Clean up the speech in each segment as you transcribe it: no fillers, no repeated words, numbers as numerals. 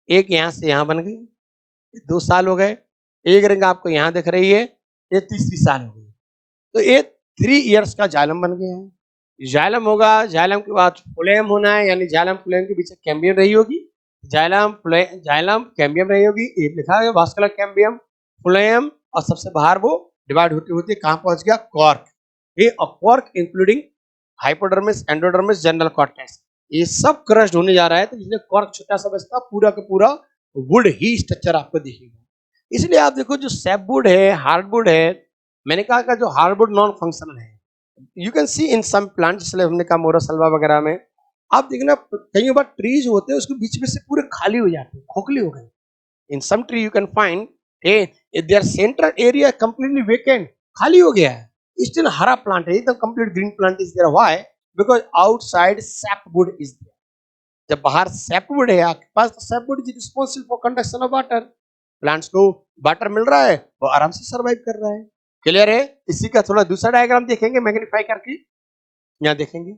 एक यहाँ से यहाँ बन गई, 2 साल हो गए। एक रिंग आपको यहाँ दिख रही है, ये तीसरी साल हो गई। तो ये 3 इयर्स का जाइलम बन गया है। जाइलम होगा, जाइलम के बाद फ्लोएम होना है, यानी जाइलम फ्लोएम के बीच में कैम्बियम रही होगी। जाइलम कैम्बियम रही होगी, ये लिखा है वास्कुलर कैम्बियम, फ्लोएम, और सबसे बाहर वो डिवाइड होती होती कहाँ पहुंच गया, कॉर्क। ये cork including hypodermis, endodermis, general cortex, ये सब क्रश्ड होने जा रहा है। तो जिसमें कॉर्क छोटा सा बचता, पूरा का पूरा वुड ही स्ट्रक्चर आपको दिखेगा। इसलिए आप देखो जो सैपवुड है, हार्डवुड है, मैंने कहा कि जो हार्डवुड नॉन फंक्शनल है, you can see in some plant, इसलिए हमने कहा मोरासल्वा वगैरह में आप देखना कई बार ट्रीज होते हैं उसके बीच में से पूरे खाली हो जाते हैं, खोखले हो गए। In some tree you can find there central area completely vacant, खाली हो गया है, स्टिल हरा प्लांट है, एकदम complete green plant is there. Why? Because outside sapwood is there. जब बाहर सैपवुड है आपके पास, तो sapwood is responsible for conduction of water. Plants को वाटर मिल रहा है, वो आराम से सर्वाइव कर रहा है। क्लियर है? इसी का थोड़ा दूसरा डायग्राम देखेंगे मैग्नीफाई करके, यहाँ देखेंगे,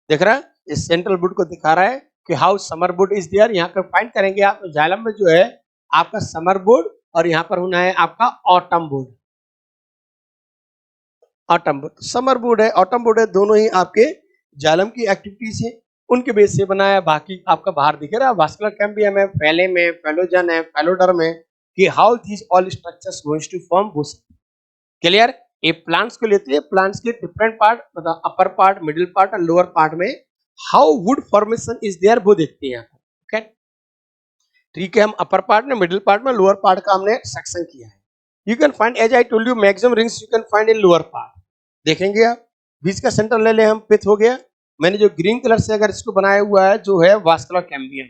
देख रहा है, इस सेंट्रल वुड को दिखा रहा है कि how summer wood is there. यहाँ पर फाइंड करेंगे आप, तो जाइलम में जो है आपका समर वुड, और यहाँ पर होना है आपका autumn would. Autumn would, summer would है, ऑटम वुड है, दोनों ही आपके जाइलम की एक्टिविटीज है, उनके बेस से बना है। बाकी आपका बाहर दिख रहा है वास्कुलर कैम्बियम है, फैलेम है, फैलोजन है, फैलोडर्म है, कि how these all structures going to form वो। क्लियर? ये प्लांट्स को लेते हैं, प्लांट्स के डिफरेंट पार्ट, मतलब अपर पार्ट, मिडिल पार्ट और लोअर पार्ट में how wood formation is there वो देखते हैं। ओके, ठीक है, हम अपर पार्ट में, मिडिल पार्ट में, लोअर पार्ट का हमने सेक्शन किया है। You can find, as I told you, maximum rings you can find in lower part. देखेंगे आप, बीच का सेंटर ले ले हम, पिथ हो गया। मैंने जो ग्रीन कलर से अगर इसको बनाया हुआ है, जो है वास्कुलर कैम्बियम,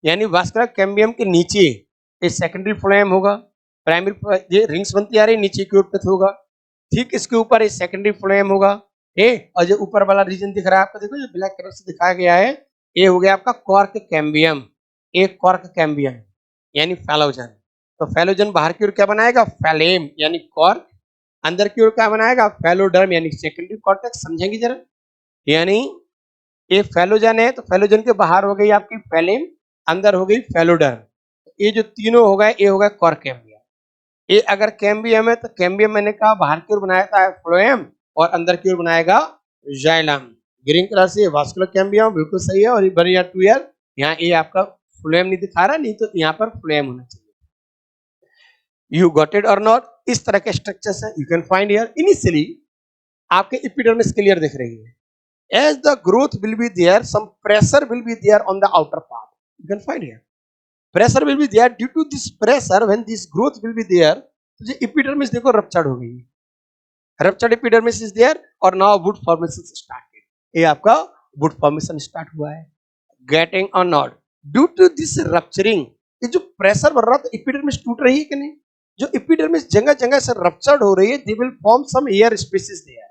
यानी वास्कुलर कैम्बियम के नीचे एक सेकेंडरी फ्लोएम होगा, प्राइमरी ये रिंग्स बनती आ रही, नीचे की ओर पिथ होगा, ठीक इसके ऊपर एक सेकेंडरी फ्लोएम होगा, और जो ऊपर वाला रीजन दिख रहा है आपको, देखो जो ब्लैक कलर से दिखाया गया है, ये हो गया आपका कॉर्क कैम्बियम। एक कॉर्क कैम्बियम यानी फैलोजन। तो फैलोजन बाहर की ओर क्या बनाएगा, फैलेम यानी कॉर्क, अंदर की ओर क्या बनाएगा, फैलोडर्म यानी सेकेंडरी कॉर्टेक्स। समझेंगे जरा, यानी ये फैलोजन है, तो फैलोजन के बाहर हो गई आपकी फैलेम, अंदर हो गई फैलोडर्म। ये जो तीनों हो गए, ये हो गया कॉर्क कैम्बियम। ये अगर कैम्बियम है, तो कैम्बियम मैंने कहा बाहर की ओर बनाया था फ्लोएम, और अंदर की ओर बनाएगा जाइलम। ग्रीन कलर से वास्कुलर कैम्बियम बिल्कुल सही है, और ये बन 2 ईयर, यहाँ ये आपका फ्लोएम नहीं दिखा रहा, नहीं तो यहाँ पर फ्लोएम होना चाहिए। यू गॉट इट और नॉट? इस तरह के स्ट्रक्चर्स है, you can find here. Initially आपके एपिडर्मिस क्लियर दिख रही है, as the growth will be there, some pressure will be there on the outer part, you can find here, pressure will be there, due to this pressure when this growth will be there, तो ये epidermis देखो ruptured हो गई, ruptured epidermis is there, और now wood formation started, ये आपका wood formation start हुआ है। getting or not, due to this rupturing, ये जो प्रेशर बढ़ रहा है, तो epidermis टूट रही है कि नहीं? जो epidermis जगह जगह से ruptured हो रही है, they will form some air spaces there,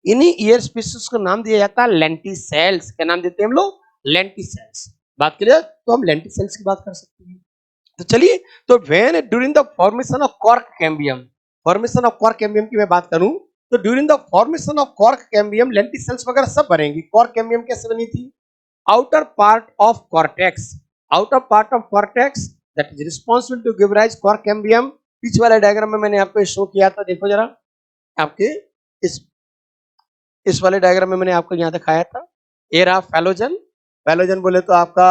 इन्हीं ईयर स्पीसीज को नाम दिया जाता है लेंटिसेल्स। क्या नाम देते हैं हम लोग? लेंटिसेल्स। बात क्लियर? तो हम लेंटिसेल्स की बात कर सकते हैं। तो चलिए, तो when during the formation of cork cambium, formation of cork cambium की मैं बात करूं, तो during the formation of cork cambium lenticels वगैरह सब बनेंगी। कॉर्क कैम्बियम कैसे बनी थी? Outer part of cortex, outer part of cortex that is responsible to give rise cork cambium. पीछे वाले डायग्राम में मैंने आपको शो किया था, देखो जरा, आपके इस वाले डायग्राम में मैंने आपको यहाँ दिखाया था। ये रहा फैलोजन, फैलोजन बोले तो आपका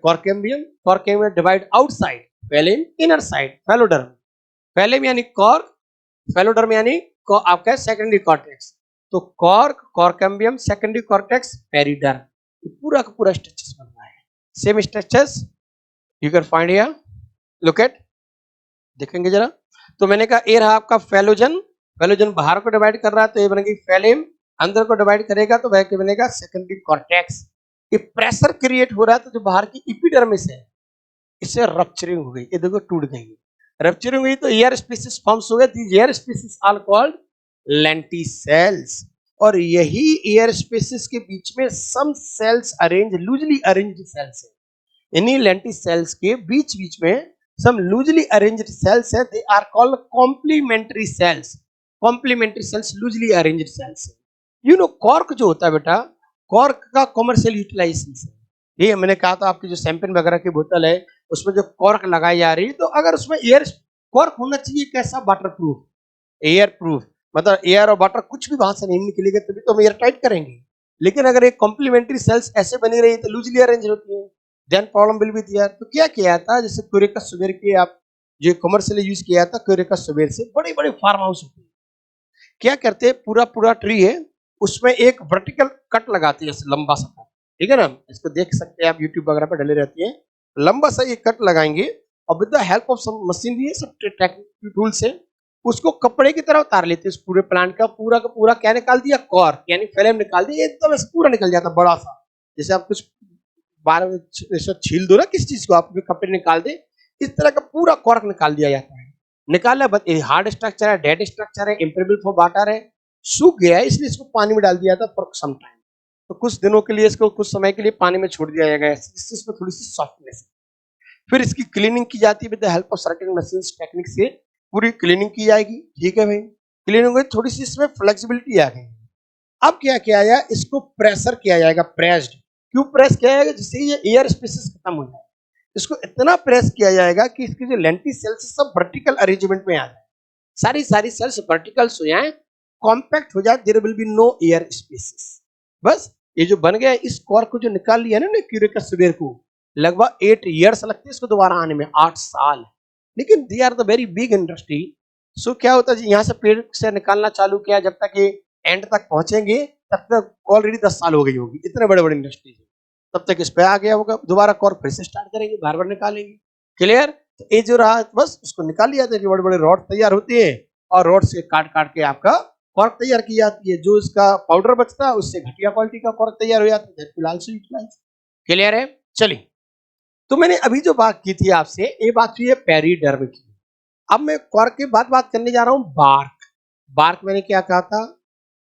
cork cambium, cork cambium divide outside, phellem inner side, phelloderm, phellem यानी कॉर्क, फैलोडर्म यानी आपका सेकेंडरी कॉर्टेक्स। तो cork, cork cambium, secondary cortex, periderm, पूरा का पूरा स्ट्रक्चर्स बन रहा है। Same structures you can find here, look at, देखेंगे जरा। तो मैंने कहा ये रहा आपका फैलोजन, फैलोजन बाहर को डिवाइड कर रहा है, तो ये बनेगी फैलेम, अंदर को डिवाइड करेगा तो वह क्या बनेगा, सेकेंडरी कॉर्टेक्स। ये प्रेशर क्रिएट हो रहा है, तो जो बाहर की एपिडर्मिस है, इससे रप्चरिंग हो गई, ये देखो टूट गई, रप्चरिंग हुई तो एयर स्पीसीज फॉर्म्स हो गए। These air species are called lenticels, और यही एयर स्पीसीज के बीच में some cells arrange, loosely arranged cells है। इन्हीं लेंटिसेल्स के बीच बीच में some loosely arranged cells है, they are called complementary cells, complementary cells loosely arranged cells। you know cork जो होता है बेटा, cork का commercial utilization है, ये मैंने कहा था आपकी जो शैंपेन वगैरह की बोतल है उसमें जो कॉर्क लगाई जा रही है, तो अगर उसमें एयर कॉर्क होना चाहिए कैसा, वाटर प्रूफ, एयर प्रूफ, मतलब एयर और वाटर कुछ भी वहां से नहीं निकलेगा, तभी तो हम एयर टाइट करेंगे। लेकिन अगर एक कॉम्प्लीमेंट्री सेल्स ऐसे बनी रही तो लूजली अरेंज होती है, then problem will be there. तो क्या किया था, जैसे क्यूरेकस सुबेर की आप जो कमर्शियली यूज किया था, क्यूरेकस सुबेर से बड़े बड़े फार्म हाउस होते हैं, क्या करते हैं, पूरा पूरा ट्री है उसमें एक वर्टिकल कट लगाती है, लंबा सा कट, ठीक है ना, इसको देख सकते हैं आप, यूट्यूब वगैरह पर डले रहती है, लंबा सा ये कट लगाएंगे और with the help of some machinery, सब टेक्निकल टूल से उसको कपड़े की तरह उतार लेते हैं। इस पूरे प्लांट का पूरा क्या निकाल दिया, कॉर्क यानी फिल्म निकाल दिया, एकदम ऐसे पूरा निकल जाता बड़ा सा, जैसे आप कुछ बार जैसे छील दो ना किस चीज को, आप कपड़े निकाल दे, इस तरह का पूरा कॉर्क निकाल दिया जाता है। निकाला, बस हार्ड स्ट्रक्चर है, डेड स्ट्रक्चर है, इम्परेबल फॉर वाटर है, सूख गया है, इसलिए इसको पानी में डाल दिया था फॉर सम टाइम। तो कुछ दिनों के लिए इसको, कुछ समय के लिए पानी में छोड़ दिया जाएगा, इससे इसमें थोड़ी सी सॉफ्टनेस। फिर इसकी क्लीनिंग की जाती है with the help of certain machine technique से, पूरी क्लीनिंग की जाएगी, ठीक है भाई। क्लीनिंग में थोड़ी सी इसमें फ्लेक्सिबिलिटी आ गई। अब क्या किया जाए, इसको प्रेशर किया जाएगा, प्रेस्ड। क्यों प्रेस किया जाएगा, जिससे ये एयर स्पेसेस खत्म हो जाए। इसको इतना प्रेस किया जाएगा कि इसकी जो लेंटी सेल्स सब वर्टिकल अरेंजमेंट में आ जाए, सारी सारी सेल्स वर्टिकल हो जाए, कॉम्पैक्ट हो जाए, there will be no air spaces. बस ये जो बन गया, इस कॉर्क को जो निकाल लिया ना क्यूरेकस सुबेर को, लगभग 8 इयर्स लगते हैं इसको दोबारा आने में, 8 साल। लेकिन they are the very big industry. So क्या होता है, यहाँ से पेड़ से निकालना चालू किया, जब तक ये एंड तक पहुंचेंगे तब तक ऑलरेडी 10 साल हो गई होगी, इतने बड़े बड़े इंडस्ट्री है। तब तक इस पे आ गया होगा, दोबारा कॉर्क फिर से स्टार्ट करेंगे, बार बार निकालेंगे। क्लियर। तो ये जो रहा, बस उसको निकाल लिया था, बड़े बड़े रॉड तैयार होती है और रॉड से काट काट के आपका कॉर्क तैयार की जाती है। जो इसका पाउडर बचता है उससे घटिया क्वालिटी का कॉर्क तैयार हो जाता है, फिलहाल से यूटिलाइज। क्लियर है। चलिए, तो मैंने अभी जो बात की थी आपसे, ये बात हुई है पेरिडर्म की। अब मैं कॉर्क के बाद बात करने जा रहा हूं बार्क। बार्क मैंने क्या कहा था,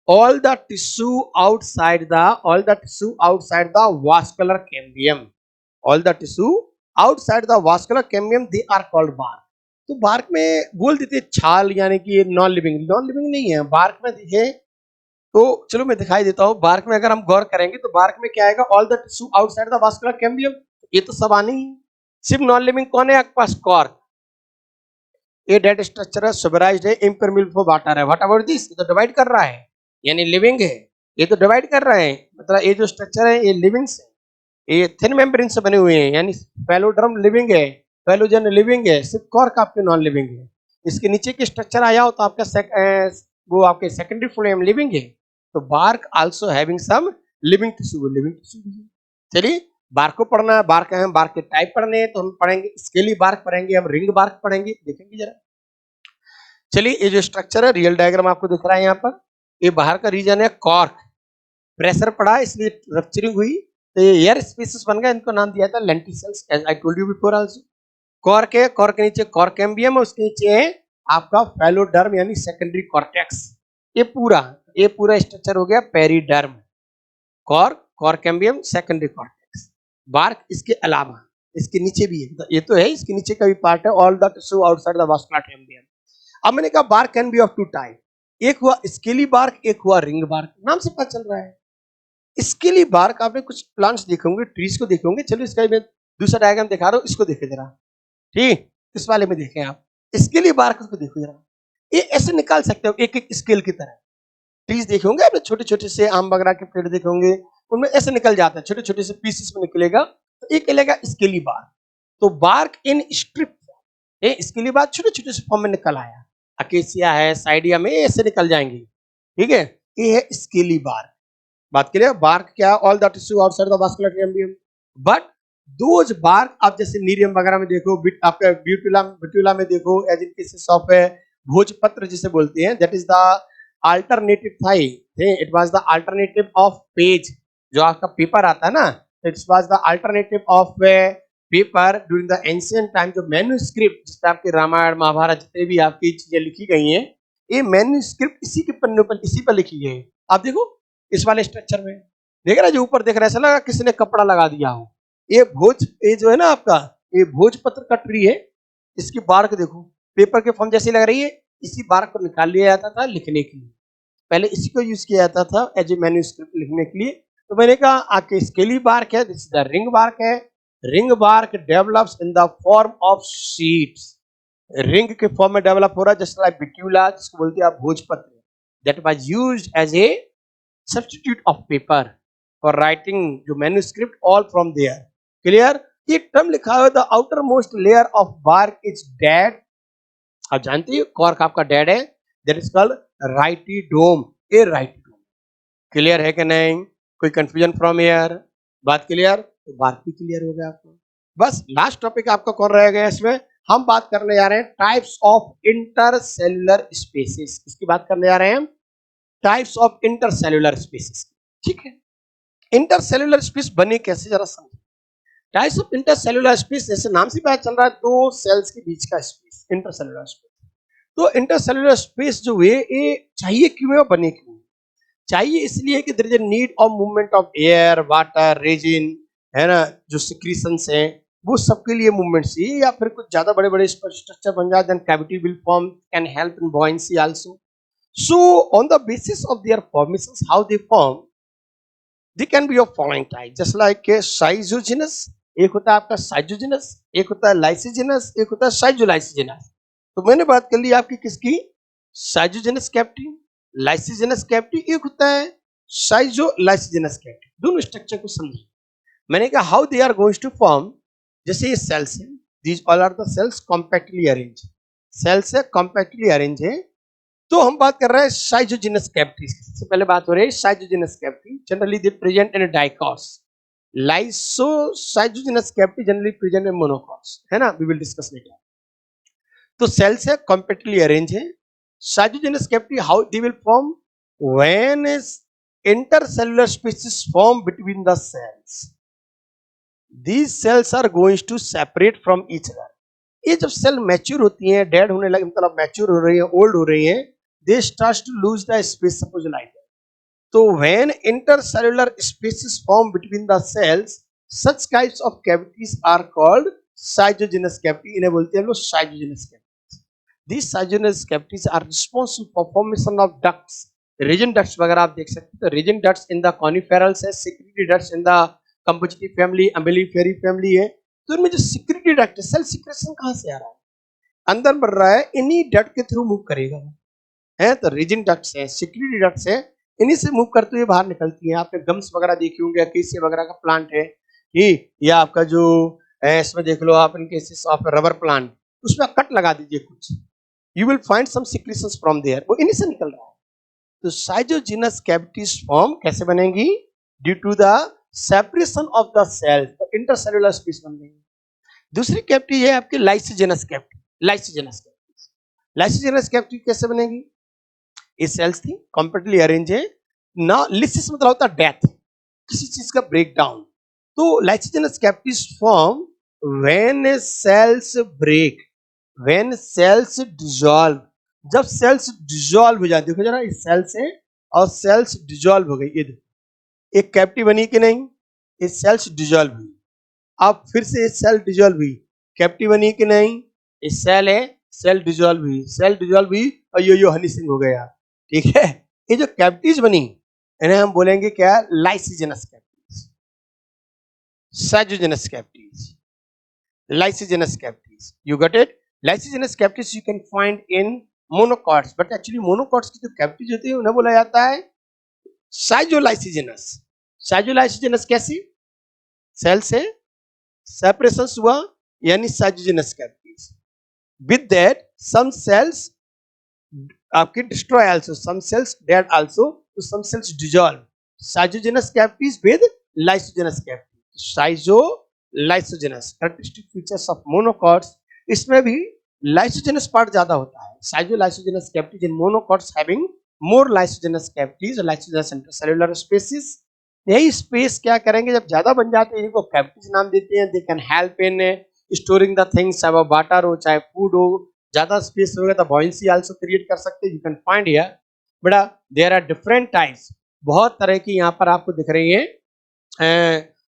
all the tissue outside the all the tissue outside the vascular cambium, all the tissue outside the vascular cambium they are called bark। तो बार्क में बोल देते छाल, यानी कि ये नॉन लिविंग, नॉन लिविंग नहीं है बार्क में दिखे। तो चलो मैं दिखाई देता हूँ, बार्क में अगर हम गौर करेंगे तो बार्क में क्या आएगा, all the tissue outside the vascular cambium, ये तो सब आनी ही। सिर्फ नॉन लिविंग कौन है आपके पास, कॉर्क। ये डेड स्ट्रक्चर है, सुबराइज्ड है, इम्परमेबल फॉर वाटर है, व्हाट अबाउट दिस, ये तो डिवाइड कर रहा है, यानी लिविंग है, ये तो डिवाइड कर रहे हैं, मतलब ये जो स्ट्रक्चर है ये लिविंग से, ये थिन मेम्ब्रेन से बने हुए हैं, यानी फैलोडर्म लिविंग है, फैलोजन लिविंग है, सिर्फ कॉर्क आपके नॉन लिविंग है। इसके नीचे की स्ट्रक्चर आया हो तो आपका वो आपके सेकेंडरी फ्लोएम लिविंग है। तो bark also having some living tissue, living tissue. चलिए, बार्क को पढ़ना है, बार्क है, बार्क के टाइप पढ़ने हैं तो हम पढ़ेंगे स्केली बार्क पढ़ेंगे, हम रिंग बार्क पढ़ेंगे, देखेंगे जरा। चलिए, ये जो स्ट्रक्चर है, रियल डायग्राम आपको दिख रहा है यहाँ पर, ये बाहर का रीजन है कॉर्क, प्रेशर पड़ा इसलिए रप्चरिंग हुई, तो ये एयर स्पेसेस बन गया, इनको नाम दिया था lenticels, as I told you before also. Cork है, कॉर्क के नीचे कॉर्क कैम्बियम है, उसके नीचे है आपका फैलोडर्म यानी सेकेंडरी कॉर्टेक्स। ये पूरा स्ट्रक्चर हो गया periderm, cork, cork cambium, secondary cortex. Bark इसके अलावा इसके नीचे भी है, ये तो है, इसके नीचे का भी पार्ट है, all the tissue outside the vascular cambium. अब मैंने कहा bark can be of two type, एक हुआ स्केली बार्क, एक हुआ रिंग बार्क, नाम से पता चल रहा है। स्केली बार्क, आपने कुछ प्लांट्स देखे होंगे, ट्रीज को देखे होंगे, चलो इसका मैं दूसरा डायग्राम दिखा रहा हूँ, इसको देखे जरा, ठीक, इस वाले में देखें आप, स्केली बार्क को देखो जरा, ये ऐसे निकाल सकते हो एक एक स्केल की तरह। ट्रीज देखे होंगे आपने, छोटे छोटे से आम वगैरह के पेड़ देखे होंगे, उनमें ऐसे निकल जाता है, छोटे छोटे से पीसेस में निकलेगा, तो ये कहलाएगा स्केली बार्क। तो बार्क इन स्ट्रिप, ये स्केली बार्क छोटे छोटे से फॉर्म में निकल आया, अकेसिया है, साइडिया में ऐसे निकल जाएंगे, ठीक है, ये है स्केली बार्क। बात करें बार्क क्या, all the tissue outside the vascular cambium, but those bark, आप जैसे नीरियम वगैरह में देखो, आपका ब्यूटुला में देखो, एज इन केसेस ऑफ भोजपत्र जिसे बोलते हैं, that is the alternative thai, it was the alternative of page, जो आपका पेपर आता है ना, it was the alternative of paper during the ancient time. जो मैन्युस्क्रिप्ट जिसपे आपके रामायण महाभारत जितने भी आपकी चीजें लिखी गई हैं, ये मैन्युस्क्रिप्ट इसी के पन्नों पर, इसी पर लिखी गई है। आप देखो इस वाले स्ट्रक्चर में देख रहा है, जो ऊपर देख रहा है, ऐसा लगा किसी ने कपड़ा लगा दिया हो। ये जो है ना आपका, ये भोजपत्र का ट्री है, इसकी बार्क देखो, पेपर के फॉर्म जैसी लग रही है, इसी बार्क को निकाल लिया जाता था लिखने के लिए, पहले इसी को यूज किया जाता था एज ए मैन्युस्क्रिप्ट लिखने के लिए। तो मैंने कहा आपके स्केली बार्क है, this is the ring bark है। Ring bark develops in the form of sheets, ring के फॉर्म में डेवलप हो रहा है, जस्ट लाइक बिक्यूला जिसको बोलते हैं आप भोजपत्र, that was used as a substitute of paper for writing जो manuscript all from there. Clear? ये टर्म लिखा हुआ है the outermost layer of bark is dead, आप जानते हो कॉर्क आपका डेड है, that is called rhytidome, a rhytidome. Clear है कि नहीं? कोई कंफ्यूजन फ्रॉम हियर? बात क्लियर? तो बार्क भी क्लियर हो गया आपको। बस लास्ट टॉपिक आपका कौन रह गया इसमें? हम बात करने जा रहे हैं टाइप्स ऑफ इंटरसेल्युलर स्पेसिस। किसकी बात करने जा रहे हैं हम? Types of intercellular spaces. ठीक है, इंटरसेल्युलर स्पेस बने कैसे जरा समझो। टाइप्स ऑफ इंटरसेल्युलर स्पेस, जैसे नाम से पता चल रहा है दो सेल्स के बीच का स्पेस, इंटरसेल्युलर स्पेस। तो इंटरसेल्युलर स्पेस जो है ये चाहिए क्यों है, बने क्यों है? चाहिए इसलिए कि there is a need of movement of air, water, resin, है ना, जो सिक्रीशंस हैं वो सबके लिए मूवमेंट चाहिए, या फिर कुछ ज्यादा बड़े बड़े स्ट्रक्चर बन जाए, then cavity will form, can help in buoyancy also. So on the basis of their formations, how they form, they can be of following type, just like a cyanogenous, एक होता है आपका साइजोजिनस, एक होता है लाइसिजिनस, एक होता है साइजोलाइसिजिनस। तो मैंने बात कर ली आपकी किसकी? साइजोजिनस कैविटी, लाइसिजिनस कैविटी, एक होता है साइजोलाइसिजिनस कैविटी। दोनों स्ट्रक्चर को समझिए। मैंने कहा how they are going to form, जैसे ये सेल्स है, these all are the cells compactly arrange, cells है कॉम्पैक्टली अरेंज है। तो हम बात कर रहे हैं साइजोजिनस कैविटी, सबसे पहले बात हो रही है schizogenous cavity, generally they present in dicots. Lysoschizogenous cavity generally present in monocots, है ना, वी विल डिस्कस लेटर। तो सेल्स है कॉम्पैक्टली अरेंज है। Schizogenous cavity how they will form, when is intercellular spaces form between the cells, these cells are going to separate from each other। ये जब cell mature होती हैं, dead होने लगे, मतलब मैच्योर हो रही है, ओल्ड हो रही है, they start to lose the space, suppose like. तो when intercellular spaces form between the cells, such types of cavities are called schizogenous cavity, इन्हें बोलते हैं लोग schizogenous cavities. These schizogenous cavities are responsible for formation of ducts, resin ducts वगैरह आप देख सकते हैं। तो resin ducts in the coniferales है, secretory ducts in the compositae family, umbelliferae family है। तो इनमें जो सिक्रेटरी डक्ट है, सेल सिक्रेशन कहां से आ रहा है? अंदर बढ़ रहा है, इन्हीं डक्ट के थ्रू मूव करेगा, है। तो रीजन डक्ट्स है, सिक्रेटरी डक्ट्स है, इन्हीं से मूव करते हुए बाहर निकलती है। आपने गम्स वगैरह देखे होंगे, केसिया वगैरह का प्लांट है ये, या आपका जो है इसमें देख लो आप, in cases of rubber plant, उसमें कट लगा दीजिए कुछ, you will find some secretions from there, वो इन्हीं से निकल रहा है। तो साइजोजिनस कैविटीज फॉर्म कैसे बनेंगी? Due to the separation of the cell, तो इंटरसेल्युलर स्पेस बन गई। दूसरी कैविटी है आपकी lysigenous cavity, lysigenous cavity. Lysigenous cavity कैसे बनेगी? ये सेल्स थी कॉम्पैक्टली अरेंज है ना, लिसिस मतलब होता है डेथ, किसी चीज का ब्रेक डाउन। तो lysigenous cavities form when cells break, when cells dissolve, जब सेल्स डिसॉल्व हो जाती है। देखो जरा, इस सेल्स है और सेल्स डिसॉल्व हो गई, ये देखो एक कैविटी बनी कि नहीं, ये सेल्स डिसॉल्व हुई। अब फिर से ये सेल डिसॉल्व हुई, कैविटी बनी कि नहीं, ये सेल है, सेल डिसॉल्व हुई, सेल डिसॉल्व हुई और यो हनी सिंह हो गया। ठीक है, ये जो कैविटीज बनी इन्हें हम बोलेंगे क्या? Lysigenous cavities, schizogenous cavities, lysigenous cavities. You got it? Lysigenous cavities you can find in monocots, but actually monocots की जो कैविटीज होती है उन्हें बोला जाता है साइजोलाइसिजिनस। साइजोलाइसिजिनस कैसी? सेल से सेपरेशन हुआ यानी schizogenous cavities. With that some cells आपके destroy also, some cells dead also, तो some cells dissolve. Schizogenous cavities with lysogenous cavity, schizolysogenous. Characteristic features of monocots, इसमें भी लाइसोजिनस पार्ट ज्यादा होता है। Schizolysogenous cavities in monocots having more lysogenous cavities, lysogenous intercellular spaces. यही space क्या करेंगे, जब ज्यादा बन जाते हैं इनको कैविटीज नाम देते हैं। They can help in storing the things, चाहे वो वाटर हो चाहे फूड हो। ज्यादा स्पेस होगा तो buoyancy आल्सो क्रिएट कर सकते हैं। यू कैन फाइंड हियर बेटा देयर आर डिफरेंट टाइप्स, बहुत तरह की यहाँ पर आपको दिख रही है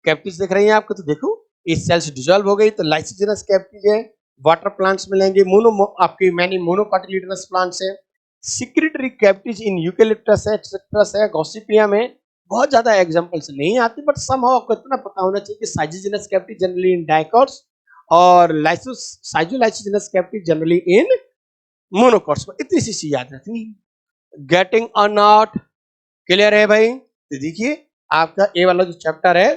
कैविटीज दिख रही है आपको। तो देखो इस सेल्स डिसॉल्व हो गई तो लाइसिजिनस कैविटीज है। वाटर प्लांट्स मिलेंगे, मोनो आपकी मैनी मोनोकॉटिलिडनस प्लांट्स है। सिक्रेटरी कैविटीज इन यूकेलिप्टस है, एक्सेट्रा है, गॉसिपियम है। बहुत ज्यादा एग्जांपल्स नहीं आती, बट समहाउ आपको इतना पता होना चाहिए कि साइजिजिनस कैविटी जनरली इन डाइकॉट्स और लाइसोस साइजोलाइसिजिनस कैविटी जनरली इन मोनोकॉट्स। इतनी सी चीज याद रखनी है। गेटिंग अ नॉट क्लियर है भाई? तो देखिए आपका ये वाला जो चैप्टर है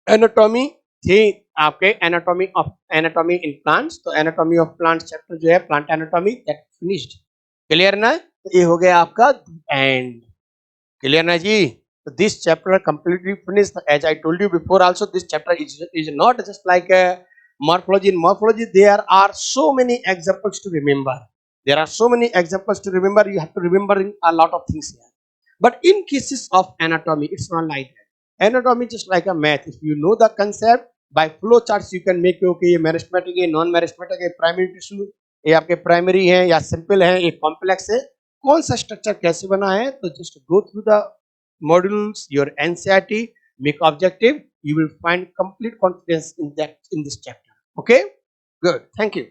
एनाटॉमी थी, आपके एनाटॉमी इन प्लांट्स, तो एनाटॉमी ऑफ प्लांट्स चैप्टर जो है plant anatomy that finished. Clear ना? तो ये हो गया आपका एंड। क्लियर ना जी? So this chapter completely finished. As I told you before also, this chapter is not just like a morphology. In morphology there are so many examples to remember. There are so many examples to remember. You have to remember a lot of things here. But in cases of anatomy, it's not like that. Anatomy just like a math. If you know the concept, by flow charts you can make okay ये meristematic है, non meristematic है, primary tissue ये आपके primary है या simple है, ये complex है, कौन सा स्ट्रक्चर कैसे बना है, तो just go through the modules, your NCERT, make objective, you will find complete confidence in that in this chapter. Okay, good, thank you.